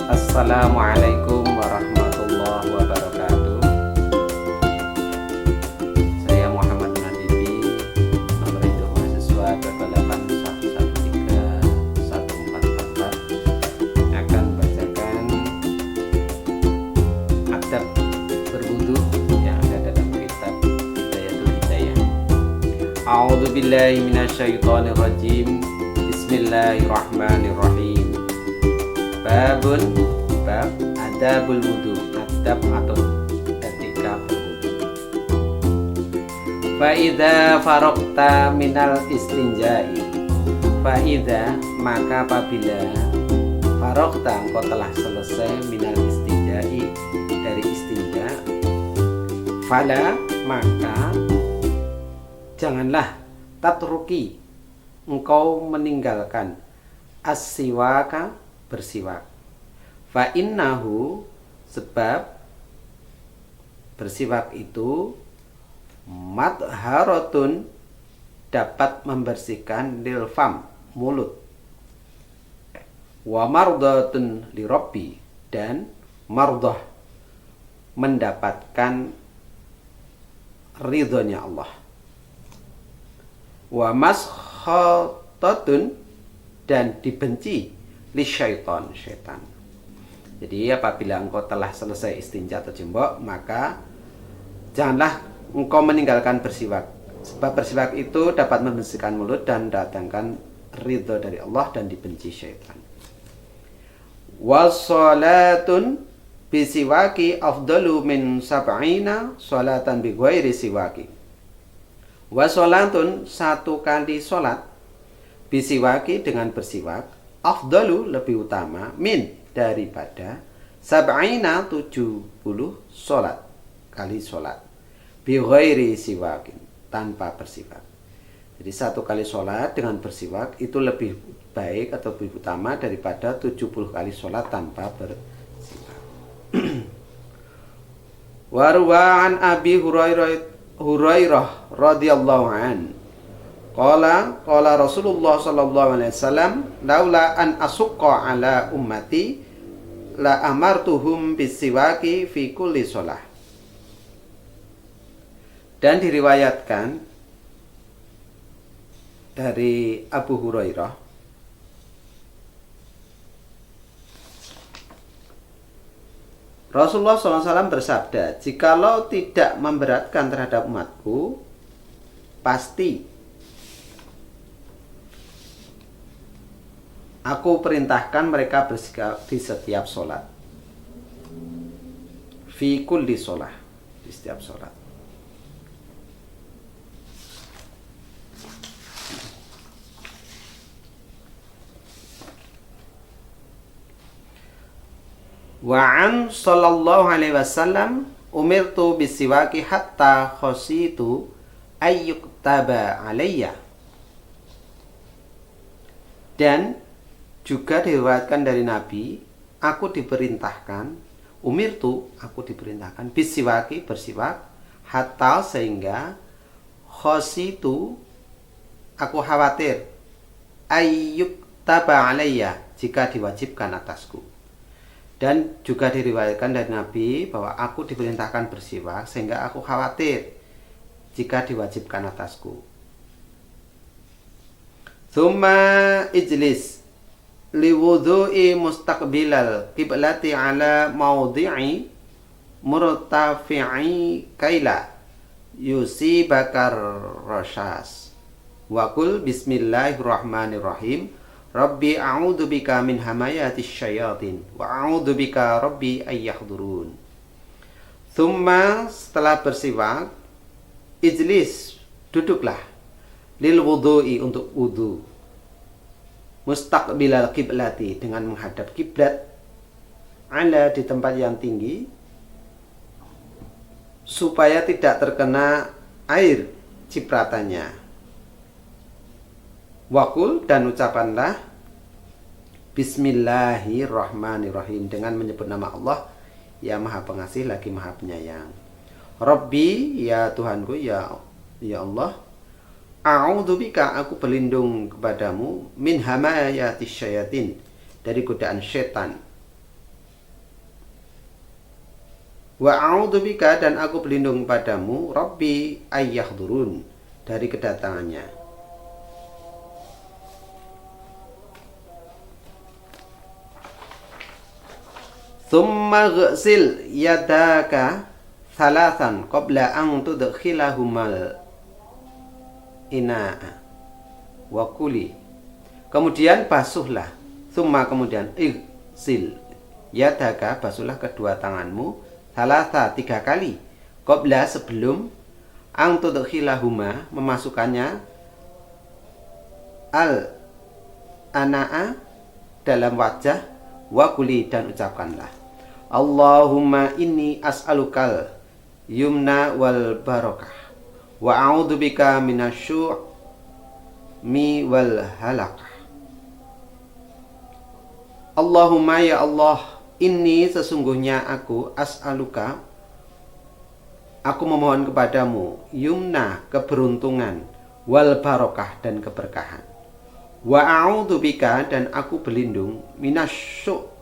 Assalamualaikum warahmatullahi wabarakatuh. Saya Muhammad Nadibi, nomor induk mahasiswa 881314444, akan membacakan adab berwudu yang ada dalam kitab Hidayatul Hidayah. A'udzubillahi minasyaitonirrajim. Bismillahirrahmanirrahim. Babun, bab adabul wudu, adab atau etika berwudu. Fa'idha farokta minal istinjai. Fa'idha, maka apabila farokta, engkau telah selesai minal istinjai, dari istinja. Fala, maka janganlah tatruki, engkau meninggalkan as-siwaka, bersiwak. Fa innahu, sebab bersiwak itu madharatun, dapat membersihkan lil fam, mulut. Wa mardatun li rabbi, dan mardah, mendapatkan ridhonya Allah. Wa maskhatatun, dan dibenci li syaitan, syaitan. Jadi apabila engkau telah selesai istinja atau jembok, maka janganlah engkau meninggalkan bersiwak, sebab bersiwak itu dapat membersihkan mulut dan datangkan ridho dari Allah dan dibenci syaitan. Wassalatun bisiwaki afdalu min sab'ina salatan bi ghairi siwaki. Wassalatun, satu kali sholat, bisiwaki, dengan bersiwak, afdalu, lebih utama, min, daripada sab'ina, 70 sholat, kali sholat, bi ghairi siwakin, tanpa bersiwak. Jadi satu kali sholat dengan bersiwak itu lebih baik atau lebih utama daripada 70 kali sholat tanpa bersiwak. Warwa'an Abi Hurairah radhiyallahu an qala Rasulullah sallallahu alaihi wasallam, laula an asukka ala ummati la amartuhum bisiwaki fi kulli shalah. Dan diriwayatkan dari Abu Hurairah, Rasulullah SAW bersabda, jikalau tidak memberatkan terhadap umatku, pasti aku perintahkan mereka bersikap di setiap sholat. Fi kulli sholah, di setiap sholat. Wa'an sallallahu alaihi wasallam umirtu bisiwaki hatta khositu ayyuktaba alayya. Dan juga diriwayatkan dari Nabi, aku diperintahkan, aku diperintahkan bisiwaki, bersiwak, hatta, sehingga khositu, aku khawatir, ayyuktaba alayya, jika diwajibkan atasku. Dan juga diriwayatkan dari Nabi bahwa aku diperintahkan bersiwak sehingga aku khawatir jika diwajibkan atasku. Tsumma ijlis liwudhu'i mustaqbilal qiblati ala mawdi'i murtafi'i kaila yusibakar rasyas. Wa qul bismillahirrahmanirrahim. Rabbi a'udzu bika min hamayatis syayatin wa a'udzu bika rabbi ayyahdurun. Thumma, setelah bersiwak, ijlis, duduklah, lil wudu'i, untuk wudu, mustaqbilal kiblati, dengan menghadap kiblat, ala, di tempat yang tinggi, supaya tidak terkena air cipratannya. Wakul, dan ucapanlah bismillahirrahmanirrahim, dengan menyebut nama Allah yang maha pengasih lagi maha penyayang. Rabbi, ya Tuhanku, ya Allah, a'udzubika, aku berlindung kepadamu, min hamayatis syayatin, dari godaan syaitan. Wa a'udzubika dan aku berlindung padamu Rabbi ayyahdurun dari kedatangannya. Thumma ghsil yadaka thalathan qabla an tudkhilahumal ina'a wa kuli. Kemudian basuhlah. Thumma kemudian ighsil yadaka, basuhlah kedua tanganmu thalatha 3 kali qabla sebelum ang tudkhilahuma memasukkannya al ana'a dalam wajah wa kuli dan ucapkanlah Allahumma inni as'alukal yumna wal barakah wa a'udzubika minasyu'mi wal halakah. Allahumma ya Allah, ini sesungguhnya aku as'aluka, aku memohon kepadamu yumna keberuntungan wal barokah dan keberkahan. Wa a'udzubika dan aku berlindung minasyu'mi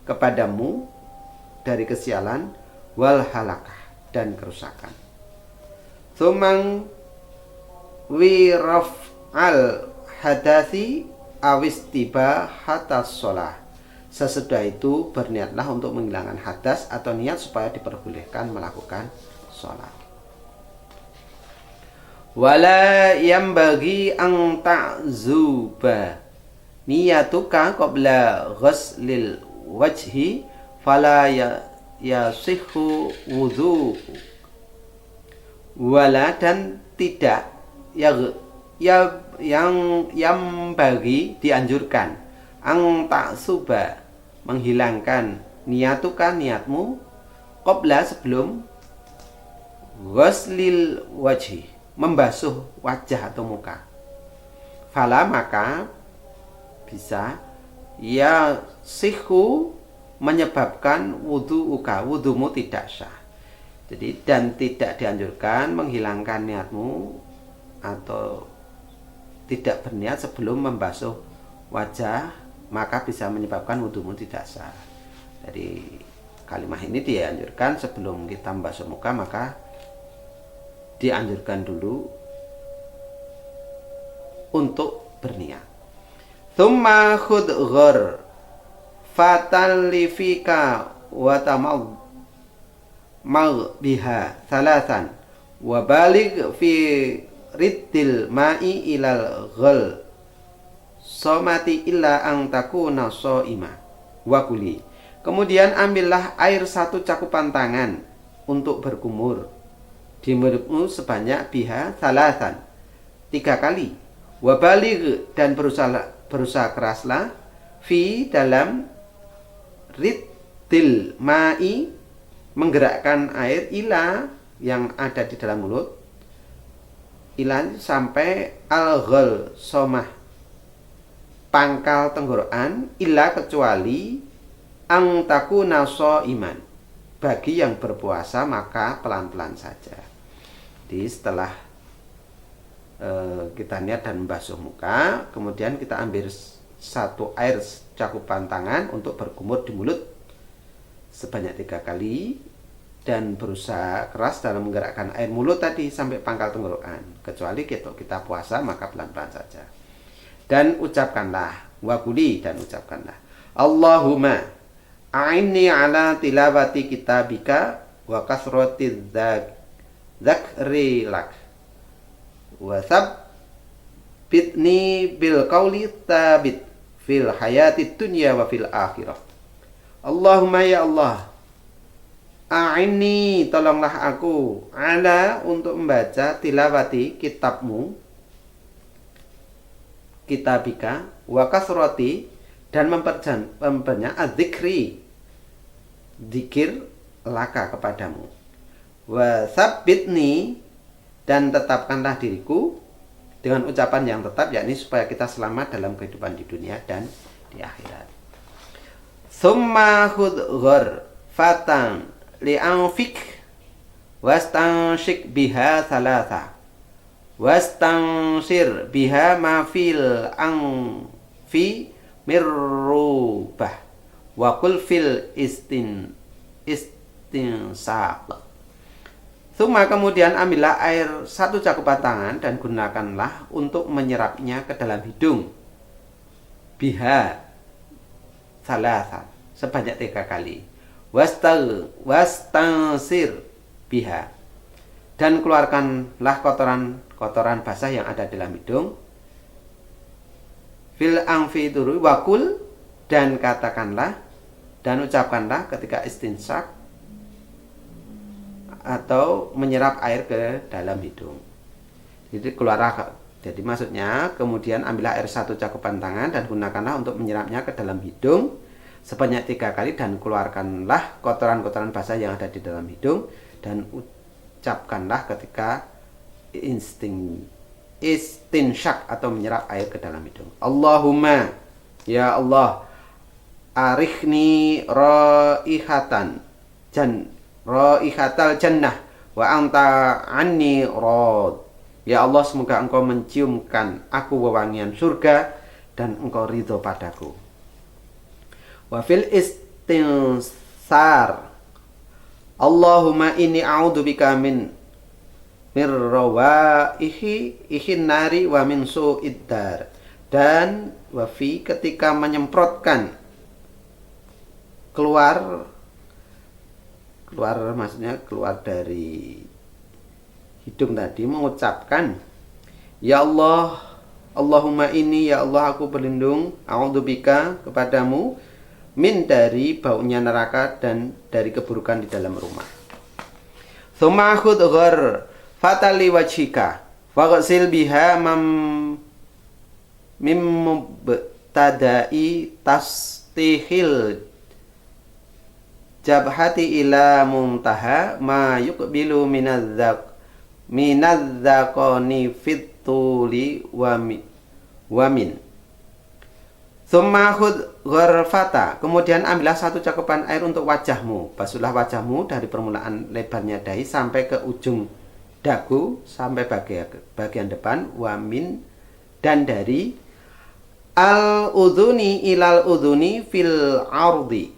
kepadamu dari kesialan wal halakah dan kerusakan. Tsumang wiraf al hadasi awistiba hatas sholah. Sesudah itu berniatlah untuk menghilangkan hadas atau niat supaya diperbolehkan melakukan sholat. Wala yambagi ang ta'zuba niyatuka qabla ghuslil wajhi fala yasihhu wudhu. Wala dan tidak yang bagi dianjurkan ang ta'suba menghilangkan niyatukan niatmu qabla sebelum ghuslil wajhi membasuh wajah atau muka. Fala maka bisa ya sihu menyebabkan wudumu tidak sah. Jadi dan tidak dianjurkan menghilangkan niatmu atau tidak berniat sebelum membasuh wajah, maka bisa menyebabkan wudumu tidak sah. Jadi kalimat ini dianjurkan sebelum kita membasuh muka, maka dianjurkan dulu untuk berniat. Tsumma khudh ghar fatallifika wa tamal biha thalathan wa baligh fi riddil ma'i ilal ghal somati illa ang takuna so'ima wa kuli. Kemudian ambillah air 1 cakupan tangan untuk berkumur di mulutmu sebanyak biha thalathan 3 kali wa baligh dan berusaha keraslah fi dalam riddil ma'i menggerakkan air ila yang ada di dalam mulut ila sampai al-ghal somah pangkal tenggorokan illa kecuali ang takuna iman bagi yang berpuasa maka pelan-pelan saja. Jadi setelah kita niat dan membasuh muka, kemudian kita ambil 1 air cakupan tangan untuk berkumur di mulut sebanyak 3 kali dan berusaha keras dalam menggerakkan air mulut tadi sampai pangkal tenggorokan. Kecuali kita puasa maka pelan-pelan saja. Dan ucapkanlah wakuli dan ucapkanlah Allahumma a'inni ala tilawati kitabika wa kasrati dzakri lak wa sabbitni bil qawli thabit fil hayati dunya wa fil akhirah. Allahumma ya Allah, a'inni tolonglah aku ala untuk membaca tilawati kitabmu kitabika wa kasrati dan memperbanyak adzikri zikir laka kepadamu wa sabbitni dan tetapkanlah diriku dengan ucapan yang tetap, yakni supaya kita selamat dalam kehidupan di dunia dan di akhirat. Summa khudghar fatan li'anfik wastanshik biha thalatha wastansir biha ma fil anfi mirrubah wa qul fil istinsaq. Tsumma kemudian ambillah air 1 cakupan tangan dan gunakanlah untuk menyerapnya ke dalam hidung. Biha salasan, sebanyak 3 kali. Wastansir biha, dan keluarkanlah kotoran basah yang ada dalam hidung. Fil angfi turu wakul, dan katakanlah dan ucapkanlah ketika istinsak atau menyerap air ke dalam hidung. Jadi maksudnya kemudian ambillah air 1 cakupan tangan dan gunakanlah untuk menyerapnya ke dalam hidung sebanyak 3 kali, dan keluarkanlah kotoran-kotoran basah yang ada di dalam hidung, dan ucapkanlah ketika istinsyak atau menyerap air ke dalam hidung. Allahumma, ya Allah, arikhni raihatal jannah wa anta anni rad. Ya Allah, semoga engkau menciumkan aku wewangian surga dan engkau ridho padaku. Wa fil istinsar, Allahumma inni a'udzubika min rawaihi nari wa min su'id dar. Dan wa fi, ketika menyemprotkan keluar maksudnya keluar dari hidung tadi, mengucapkan ya Allah, Allahumma inni, ya Allah aku berlindung, a'udzubika kepadamu, min, dari baunya neraka dan dari keburukan di dalam rumah. Tsumma khudh fatali wajhika waghsil biha mubtada'i tastihil jabhati ila muntaha ma yuqbilu minadzaqani fituli wa min. Tsumma khudh ghurfata, kemudian ambillah 1 cakupan air untuk wajahmu. Basuhlah wajahmu dari permulaan lebarnya dahi sampai ke ujung dagu, sampai bagian depan. Wa min, dan dari al-udhuni ilal udhuni fil ardi,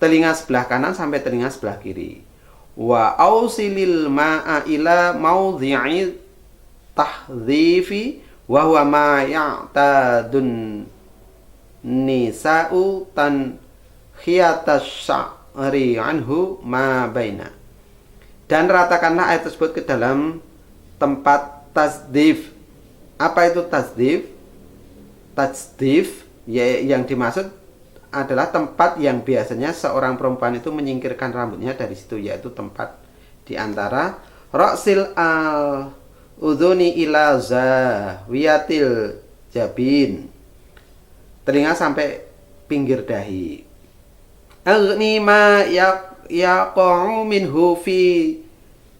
telinga sebelah kanan sampai telinga sebelah kiri. Wa ausilil ma'a ila maudhi'i tahdhifi wa huwa ma ya'tadun nisa'u tan khiyatas sya'ri anhu ma baina. Dan ratakanlah air tersebut ke dalam tempat tasdif. Apa itu tasdif? Tasdif yang dimaksud adalah tempat yang biasanya seorang perempuan itu menyingkirkan rambutnya dari situ, yaitu tempat di antara ra'sil al-udhuni ila zawiyatil jabin, telinga sampai pinggir dahi. Aghni ma yaqa'u minhu fi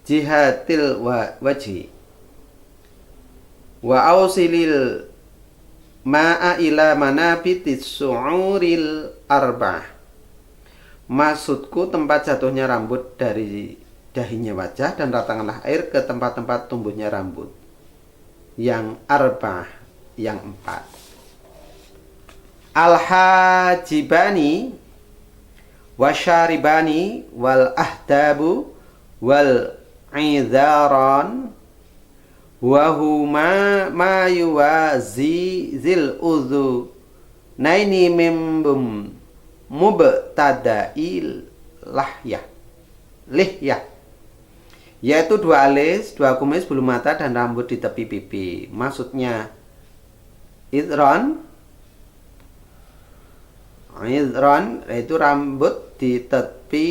jihatil wajhi wa ausilil ma'a ila manabitis su'uril arba'ah. Maksudku tempat jatuhnya rambut dari dahinya wajah, dan ratakanlah air ke tempat-tempat tumbuhnya rambut yang arba'ah, yang 4. Al-hajibani wasyaribani wal ahdabu wal idharan wa huma ma yuwazi zil udhu naini mimbum mubtada'il lihyah, yaitu 2 alis, 2 kumis, bulu mata, dan rambut di tepi pipi. Maksudnya idron yaitu rambut di tepi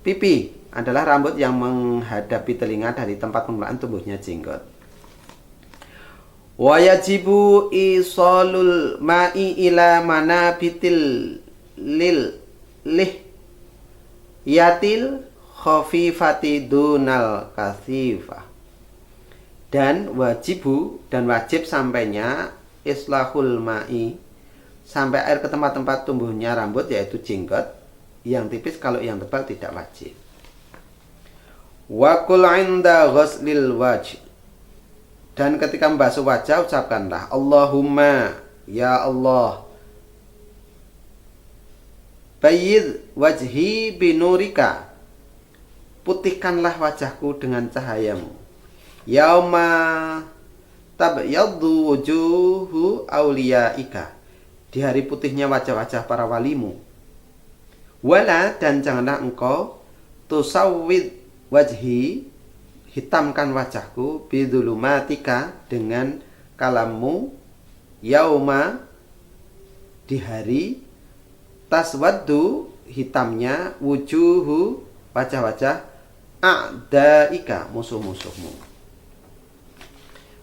pipi, adalah rambut yang menghadapi telinga dari tempat permulaan tumbuhnya jenggot. Wa yajibu isalul ma'i ila manabitil yatil khafifati dunal kasifah. Dan wajib sampainya islahul ma'i, sampai air ke tempat-tempat tumbuhnya rambut, yaitu jenggot yang tipis. Kalau yang tebal tidak wajib. Wa qul 'inda ghuslil wajh, dan ketika membasuh wajah ucapkanlah Allahumma, ya Allah, Bayyid wajhi binurika, putihkanlah wajahku dengan cahayamu. Yauma tabyaddu wujuhu auliyaika, di hari putihnya wajah-wajah para walimu. Wala, dan janganlah engkau tusawwid wajhi, hitamkan wajahku, bidzulumatika, dengan kalammu, yauma, di hari, taswaddu, hitamnya, wujuhu, wajah-wajah, a'daika, musuh-musuhmu.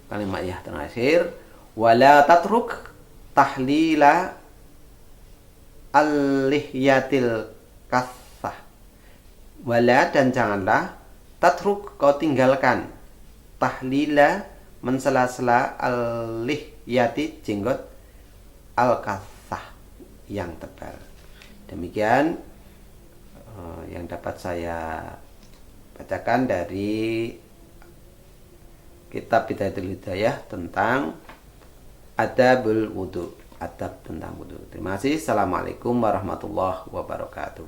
Kalimat yang terakhir, wala tatruk tahlila al-lihyatil kathah. Wala, dan janganlah, tatruk, kau tinggalkan, tahlila, mensela-sela, al-lihyati, jenggot, al-kathah, yang tebal. Demikian yang dapat saya bacakan dari kitab Bidayatul Hidayah tentang adabul wudu, adab tentang wudu. Terima kasih. Assalamualaikum warahmatullahi wabarakatuh.